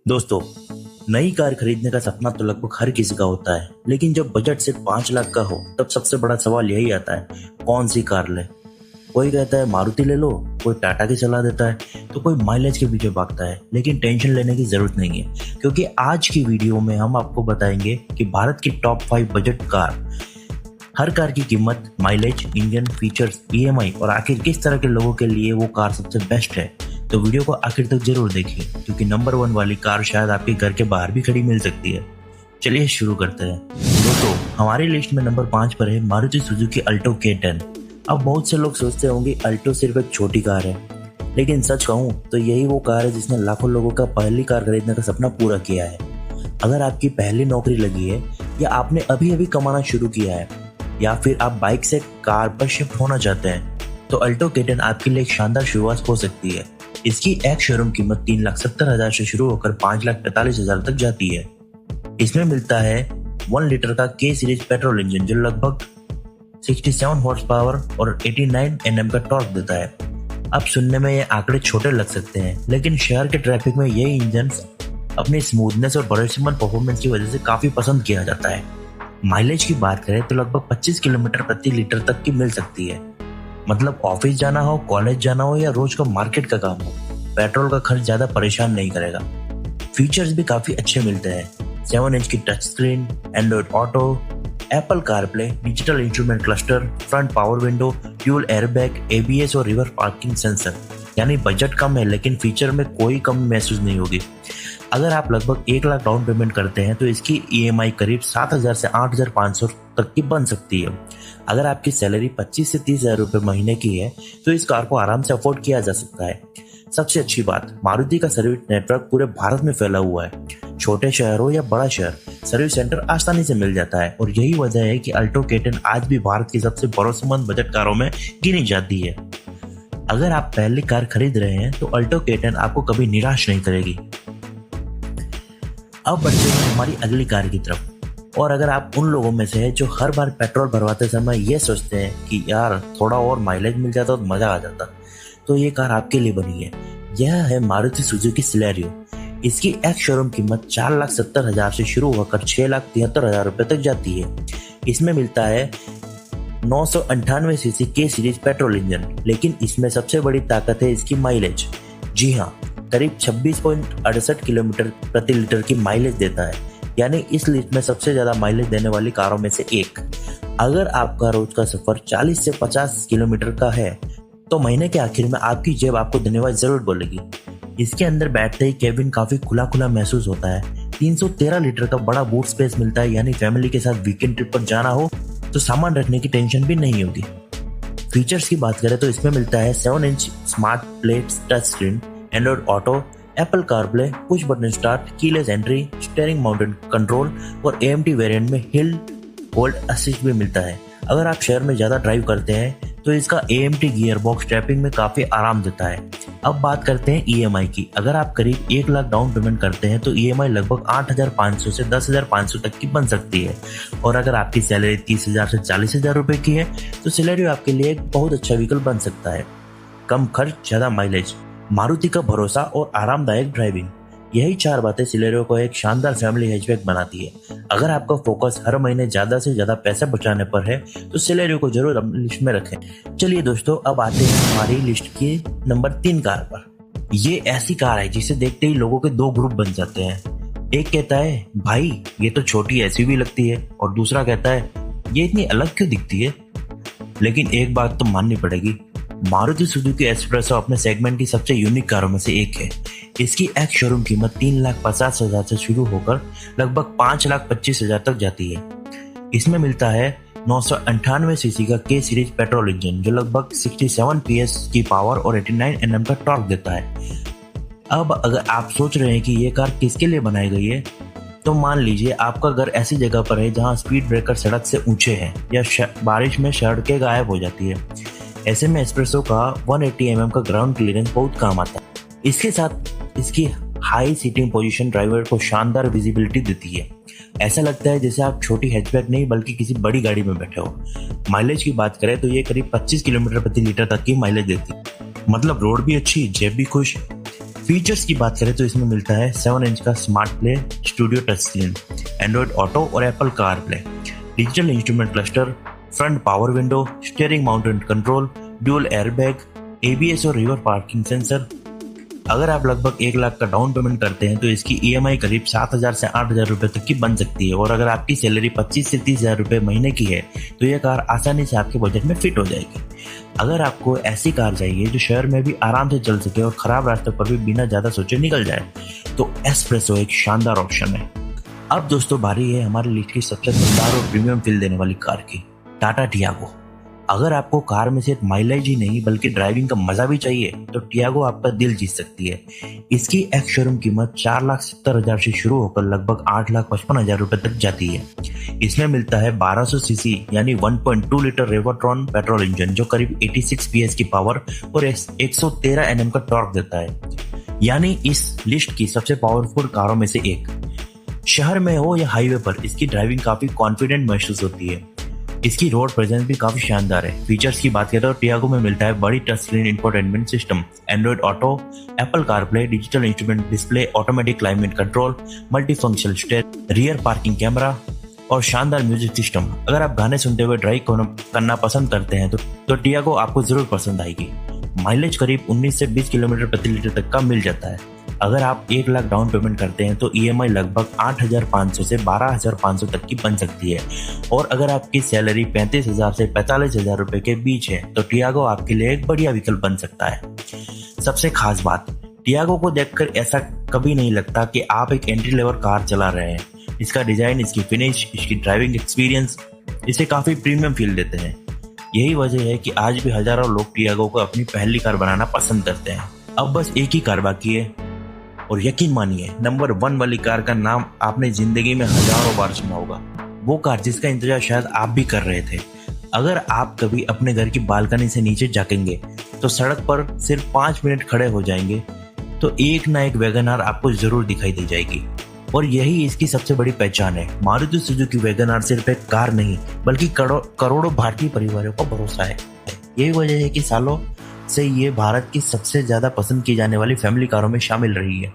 दोस्तों, नई कार खरीदने का सपना तो लगभग हर किसी का होता है, लेकिन जब बजट सिर्फ 5 लाख का हो तब सबसे बड़ा सवाल यही आता है, कौन सी कार ले। कोई कहता है मारुति ले लो, कोई टाटा की सलाह देता है, तो कोई माइलेज के पीछे भागता है। लेकिन टेंशन लेने की जरूरत नहीं है, क्योंकि आज की वीडियो में हम आपको बताएंगे कि भारत की टॉप 5 बजट कार, हर कार की कीमत, माइलेज, इंजन, फीचर्स, ईएमआई और आखिर किस तरह के लोगों के लिए वो कार सबसे बेस्ट है। तो वीडियो को आखिर तक जरूर देखिए, क्योंकि नंबर 1 वाली कार शायद आपके घर के बाहर भी खड़ी मिल सकती है। चलिए शुरू करते हैं। दोस्तों, हमारी लिस्ट में नंबर 5 पर है मारुति सुजुकी अल्टो K10। अब बहुत से लोग सोचते होंगे अल्टो सिर्फ एक छोटी कार है, लेकिन सच कहूँ तो यही वो कार है जिसने लाखों लोगों का पहली कार खरीदने का सपना पूरा किया है। अगर आपकी पहली नौकरी लगी है, या आपने अभी अभी कमाना शुरू किया है, या फिर आप बाइक से कार पर शिफ्ट होना चाहते हैं, तो अल्टो K10 आपके लिए एक शानदार शुरुआत हो सकती है। इसकी एक शोरूम कीमत 3,70,000 से शुरू होकर 5,45,000 तक जाती है। इसमें मिलता है 1 लीटर का K सीरीज पेट्रोल इंजन, जो लगभग 67 हॉर्स पावर और 89 Nm का टॉर्क देता है। अब सुनने में ये आंकड़े छोटे लग सकते हैं, लेकिन शहर के ट्रैफिक में ये इंजन अपनी स्मूथनेस और भरोसेमंद परफॉर्मेंस की वजह से काफी पसंद किया जाता है। माइलेज की बात करें तो लगभग 25 किलोमीटर प्रति लीटर तक की मिल सकती है। मतलब ऑफिस जाना हो, कॉलेज जाना हो, या रोज का मार्केट का काम हो, पेट्रोल का खर्च ज्यादा परेशान नहीं करेगा। फीचर्स भी काफी अच्छे मिलते हैं। 7 इंच की touch screen, Android auto, Apple CarPlay, digital instrument cluster, front power window, dual airbag, ABS और रिवर्स पार्किंग सेंसर। यानी बजट कम है, लेकिन फीचर में कोई कमी महसूस नहीं होगी। अगर आप लगभग 1 लाख डाउन पेमेंट करते हैं तो इसकी ईएमआई करीब 7,000 से 8,500 तक की बन सकती है। अगर आपकी सैलरी 25 से 30,000 रुपए महीने की है तो इस कार को आराम से अफोर्ड किया जा सकता है। सबसे अच्छी बात, मारुति का सर्विस नेटवर्क पूरे भारत में फैला हुआ है। छोटे शहर हो या बड़ा शहर, सर्विस सेंटर आसानी से मिल जाता है, और यही वजह है कि अल्टो K10 आज भी भारत की सबसे भरोसेमंद बजट कारों में गिनी जाती है। अगर आप पहली कार खरीद रहे हैं तो अल्टो K10 आपको कभी निराश नहीं करेगी। अब बढ़ते हैं हमारी अगली कार की तरफ। और अगर आप उन लोगों में से हैं जो हर बार पेट्रोल भरवाते समय ये सोचते हैं कि यार थोड़ा और माइलेज मिल जाता तो मजा आ जाता, तो ये कार आपके लिए बनी है। यह है मारुति सुजुकी सिलेरियो। इसकी एक शोरूम कीमत 4,70,000 से शुरू होकर 6,73,000 रुपए तक जाती है। इसमें मिलता है 998 CC K series petrol engine, लेकिन इसमें सबसे बड़ी ताकत है इसकी माइलेज। जी हाँ, करीब 26.68 किलोमीटर प्रति लीटर की माइलेज देता है, यानी इस लिस्ट में सबसे ज्यादा माइलेज देने वाली कारों में से एक। अगर आपका रोज का सफर 40 से 50 किलोमीटर का है तो महीने के आखिर में आपकी जेब आपको धन्यवाद जरूर बोलेगी। इसके अंदर बैठते ही केबिन काफी खुला खुला महसूस होता है। 313 लीटर का बड़ा बूट स्पेस मिलता है, यानी फैमिली के साथ वीकेंड ट्रिप पर जाना हो तो सामान रखने की टेंशन भी नहीं होगी। फीचर्स की बात करें तो इसमें मिलता है 7 inch smart play touch screen, Android auto, Apple CarPlay, push button start, keyless entry, steering mounted control और एएमटी वेरिएंट में हिल होल्ड असिस्ट भी मिलता है। अगर आप शहर में ज्यादा ड्राइव करते हैं तो इसका एएमटी गियर बॉक्स ट्रैपिंग में काफी आराम देता है। अब बात करते हैं ईएमआई की। अगर आप करीब 1 लाख डाउन पेमेंट करते हैं तो ईएमआई लगभग 8,500 से 10,500 तक की बन सकती है। और अगर आपकी सैलरी 30,000 से 40,000 रुपए की है तो सिलेरियो आपके लिए एक बहुत अच्छा विकल्प बन सकता है। कम खर्च, ज्यादा माइलेज, मारुति का भरोसा और आरामदायक ड्राइविंग, यही 4 बातें सिलेरियो को एक शानदार फैमिली हैचबैक बनाती है। अगर आपका फोकस हर महीने ज्यादा से ज्यादा पैसे बचाने पर है तो सिलेरियो को जरूर अपनी लिस्ट में रखें। चलिए दोस्तों, अब आते हैं हमारी लिस्ट की नंबर 3 कार पर। ये ऐसी कार है जिसे देखते ही लोगों के 2 ग्रुप बन जाते हैं। एक कहता है भाई ये तो छोटी एसयूवी लगती है, और दूसरा कहता है ये इतनी अलग क्यों दिखती है। लेकिन एक बात तो माननी पड़ेगी, मारुति सुजुकी एस्प्रेसो अपने सेगमेंट की सबसे यूनिक कारों में से एक है। इसकी एक शोरूम कीमत 3,50,000 से शुरू होकर लगभग 5,25,000 तक जाती है। इसमें मिलता है 998 सीसी का K सीरीज पेट्रोल इंजन, जो लगभग 67 PS की पावर और 89 Nm का टॉर्क देता है। अब अगर आप सोच रहे हैं कि ये कार किसके लिए बनाई गई है, तो मान लीजिए आपका घर ऐसी जगह पर है जहां स्पीड ब्रेकर सड़क से ऊंचे हैं, या बारिश में सड़कें गायब हो जाती है। ऐसे में एस्प्रेसो का 180 mm का ग्राउंड क्लियरेंस बहुत काम आता है। इसके साथ इसकी हाई सीटिंग पोजीशन ड्राइवर को शानदार विजिबिलिटी देती है। ऐसा लगता है जैसे आप छोटी हैचबैक नहीं बल्कि किसी बड़ी गाड़ी में बैठे हो। माइलेज की बात करें तो ये करीब 25 किलोमीटर प्रति लीटर तक की माइलेज देती है। मतलब रोड भी अच्छी, जेब भी खुश। फीचर्स की बात करें तो इसमें मिलता है 7 इंच का smart play studio touch screen, Android auto और Apple car play, digital instrument cluster, front power window, steering mounted control, dual airbag, ABS और रिवर पार्किंग सेंसर। अगर आप लगभग 1 लाख का डाउन पेमेंट करते हैं तो इसकी ईएमआई करीब 7,000 से 8,000 रुपए तक की बन सकती है, और अगर आपकी सैलरी 25 से 30,000 रुपए महीने की है तो यह कार आसानी से आपके बजट में फिट हो जाएगी। अगर आपको ऐसी कार चाहिए जो शहर में भी आराम से चल सके और खराब रास्ते पर भी बिना ज्यादा सोचे निकल जाए, तो एस्प्रेसो एक शानदार ऑप्शन है। अब दोस्तों बारी है हमारी लिस्ट की सबसे दमदार और प्रीमियम फील देने वाली कार की, टाटा टियागो। अगर आपको कार में सिर्फ माइलेज ही नहीं बल्कि ड्राइविंग का मजा भी चाहिए तो टियागो आपका दिल जीत सकती है। इसकी एक्स शोरूम कीमत 4,70,000 से शुरू होकर लगभग 8,55,000 रुपए तक जाती है। इसमें मिलता है 1200 सीसी यानी 1.2 लीटर रेवोट्रॉन पेट्रोल इंजन जो करीब 86 PS की पावर और 113 Nm का टॉर्क देता है, यानी इस लिस्ट की सबसे पावरफुल कारों में से एक। शहर में हो या हाईवे पर इसकी ड्राइविंग काफी कॉन्फिडेंट महसूस होती है। इसकी रोड प्रेजेंस भी काफी शानदार है। फीचर्स की बात करें तो टियागो में मिलता है बड़ी touch screen infotainment system, Android auto, Apple CarPlay, digital instrument display, automatic climate control, multi functional steering, rear parking camera और शानदार म्यूजिक सिस्टम। अगर आप गाने सुनते हुए ड्राइव करना पसंद करते हैं तो टियागो आपको जरूर पसंद आएगी। माइलेज करीब 19 से 20 किलोमीटर प्रति लीटर तक का मिल जाता है। अगर आप 1 लाख डाउन पेमेंट करते हैं तो ईएमआई लगभग 8,500 से 12,500 तक की बन सकती है, और अगर आपकी सैलरी 35,000 से 45,000 रुपए के बीच है तो टियागो आपके लिए एक बढ़िया विकल्प बन सकता है। सबसे खास बात, टियागो को देखकर ऐसा कभी नहीं लगता कि आप एक एंट्री लेवल कार चला रहे हैं। इसका डिजाइन, इसकी फिनिश, इसकी ड्राइविंग एक्सपीरियंस इसे काफी प्रीमियम फील देते हैं। यही वजह है कि आज भी हजारों लोग टियागो को अपनी पहली कार बनाना पसंद करते हैं। अब बस एक ही कार बाकी है, और यकीन मानिए नंबर 1 वाली कार का नाम आपने जिंदगी में हजारों बार सुना होगा। वो कार जिसका इंतजार शायद आप भी कर रहे थे। अगर आप कभी अपने घर की बालकनी से नीचे झांकेंगे तो सड़क पर सिर्फ 5 मिनट खड़े हो जाएंगे तो एक ना एक वैगन आर आपको जरूर दिखाई दे जाएगी, और यही इसकी सबसे बड़ी पहचान है। मारुति सुजुकी वैगन आर सिर्फ एक कार नहीं बल्कि करोड़ों भारतीय परिवारों का भरोसा है। यही वजह है कि सालों से ये भारत की सबसे ज्यादा पसंद की जाने वाली फैमिली कारों में शामिल रही है।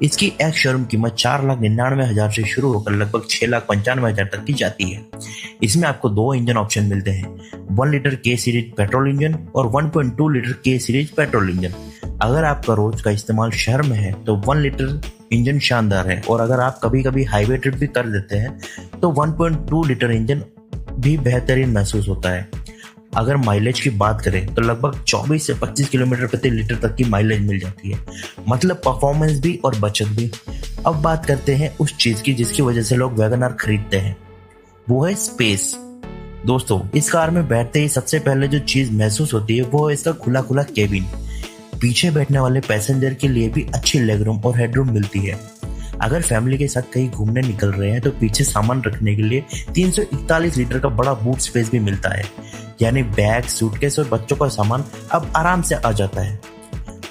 इसकी एक्स शोरूम कीमत 4,99,000 से शुरू होकर लगभग 6,95,000 तक की जाती है। इसमें आपको 2 इंजन ऑप्शन मिलते हैं, 1 लीटर के सीरीज पेट्रोल इंजन और 1.2 लीटर के सीरीज पेट्रोल इंजन। अगर आपका रोज का इस्तेमाल शहर में है तो 1 लीटर इंजन शानदार है, और अगर आप कभी कभी हाईवे ट्रिप भी कर देते हैं तो 1.2 लीटर इंजन भी बेहतरीन महसूस होता है। अगर माइलेज की बात करें तो लगभग 24 से 25 किलोमीटर प्रति लीटर तक की माइलेज मिल जाती है, मतलब परफॉर्मेंस भी और बचत भी। अब बात करते हैं उस चीज की जिसकी वजह से लोग वैगन आर खरीदते हैं, वो है स्पेस। दोस्तों इस कार में बैठते ही सबसे पहले जो चीज महसूस होती है वो है इसका खुला खुला केबिन। पीछे बैठने वाले पैसेंजर के लिए भी अच्छी लेगरूम और हेडरूम मिलती है। अगर फैमिली के साथ कहीं घूमने निकल रहे हैं तो पीछे सामान रखने के लिए 341 लीटर का बड़ा बूट स्पेस भी मिलता है, यानी बैग, सूटकेस और बच्चों का सामान अब आराम से आ जाता है।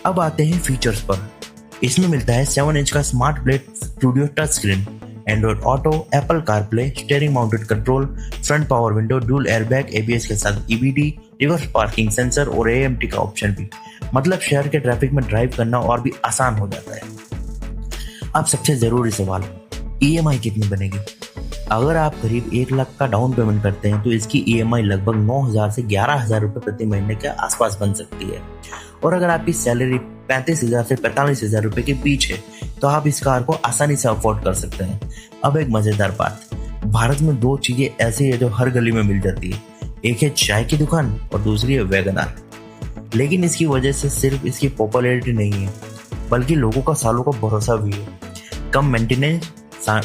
अब आते हैं फीचर्स पर। इसमें मिलता है 7 इंच का smart play studio touch screen, Android auto, Apple CarPlay, steering mounted control, front power window, dual airbag, ABS के साथ ईबीडी, रिवर्स पार्किंग सेंसर और एएमटी का ऑप्शन भी। मतलब शहर के ट्रैफिक में ड्राइव करना और भी आसान हो जाता है। अब सबसे जरूरी सवाल, ईएमआई कितनी बनेगी? अगर आप करीब 1 लाख का डाउन पेमेंट करते हैं तो इसकी ईएमआई लगभग 9,000 से 11,000 रुपए प्रति महीने के आसपास बन सकती है, और अगर आपकी सैलरी 35,000 से 45,000 रुपए के बीच है तो आप इस कार को आसानी से अफोर्ड कर सकते हैं। अब एक मजेदार बात, भारत में 2 चीजें ऐसी है जो हर गली में मिल जाती है, एक है चाय की दुकान और दूसरी है वैगन आर। लेकिन इसकी वजह से सिर्फ इसकी पॉपुलैरिटी नहीं है बल्कि लोगों का सालों का भरोसा भी है। कम मेंटेनेंस,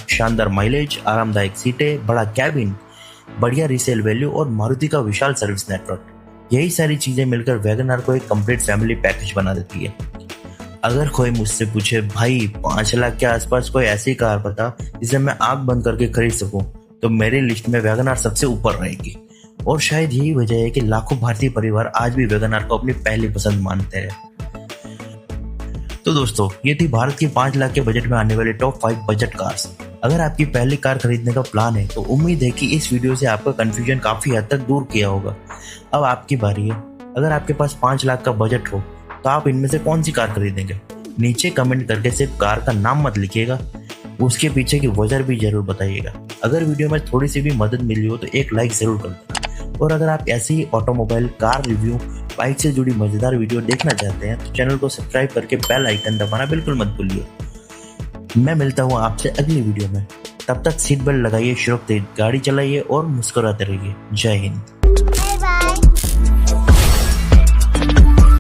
शानदार माइलेज, आरामदायक सीटें, बड़ा कैबिन, बढ़िया रीसेल वैल्यू और मारुति का विशाल सर्विस नेटवर्क, यही सारी चीजें मिलकर वैगन आर को एक कंप्लीट फैमिली पैकेज बना देती है। अगर कोई मुझसे पूछे भाई 5 लाख के आसपास कोई ऐसी कार बता जिसे मैं आंख बंद करके खरीद सकूं, तो मेरी लिस्ट में वैगन आर सबसे ऊपर रहेगी। और शायद यही वजह है कि लाखों भारतीय परिवार आज भी वैगन आर को अपनी पहली पसंद मानते हैं। तो दोस्तों ये थी भारत की 5 लाख के बजट में आने वाले टॉप 5 बजट कार्स। अगर आपकी पहली कार खरीदने का प्लान है तो उम्मीद है कि इस वीडियो से आपका कंफ्यूजन काफी हद तक दूर किया होगा। अब आपकी बारी है। अगर आपके पास 5 लाख का बजट हो तो आप इनमें से कौन सी कार खरीदेंगे? नीचे कमेंट करके सिर्फ कार का नाम मत लिखिएगा, उसके पीछे की वजह भी जरूर बताइएगा। अगर वीडियो में थोड़ी सी भी मदद मिली हो तो एक लाइक जरूर कर देना। और अगर आप ऐसी ही ऑटोमोबाइल, कार रिव्यू, बाइक से जुड़ी मजेदार वीडियो देखना चाहते हैं तो चैनल को सब्सक्राइब करके बेल आइकन दबाना बिल्कुल मत भूलिए। मैं मिलता हूँ आपसे अगली वीडियो में। तब तक सीट बेल्ट लगाइए, सुरक्षित गाड़ी चलाइए और मुस्कुराते रहिए। जय हिंद।